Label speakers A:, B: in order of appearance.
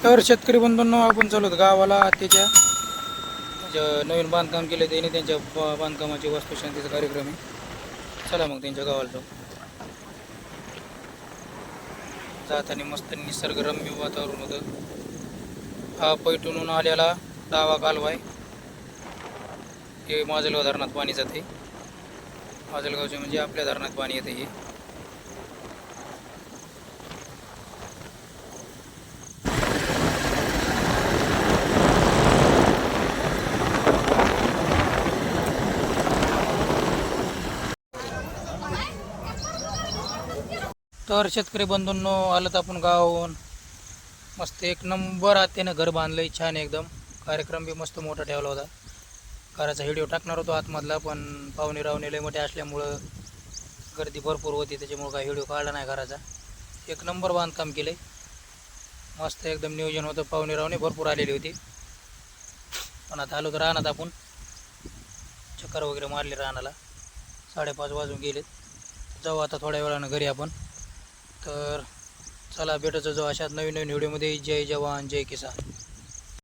A: तर शेतकरी बंधूंनो, आपण चालू गावाला त्याच्या नवीन बांधकाम केले त्याने त्यांच्या बांधकामाची वास्तुशांतीचा कार्यक्रम आहे. चला मग त्यांच्या गावाला जाऊ. जाताना मस्त निसर्गरम्य वातावरण होतं. हा पैठणहून आलेला डावा कालवा आहे. हे माजलगाव धरणात पाणी जाते. माजलगावचे म्हणजे आपल्या धरणात पाणी येते. हे तर शेतकरी बंधूंनो, आलं तर आपण गावाहून. मस्त एक नंबर आत्यानं घर बांधलंय, छान एकदम. कार्यक्रम बी मस्त मोठा ठेवला होता. घराचा व्हिडिओ टाकणार होतो आतमधला, पण पाहुणे रावणे लय मोठे असल्यामुळं गर्दी भरपूर होती, त्याच्यामुळं काही व्हिडिओ काढला नाही घराचा. एक नंबर बांधकाम केलंय, मस्त एकदम नियोजन होतं. पाहुणे रावणे भरपूर आलेली होती. पण आता आलो तर रानात आपण, चक्कर वगैरे मारले रानाला. 5:30 वाजून गेलेत. जाऊ आता थोड्या वेळानं घरी आपण. तर चला, भेटायचं जाऊ अशाच नवीन नवीन व्हिडिओमध्ये. जय जवान जय किसान.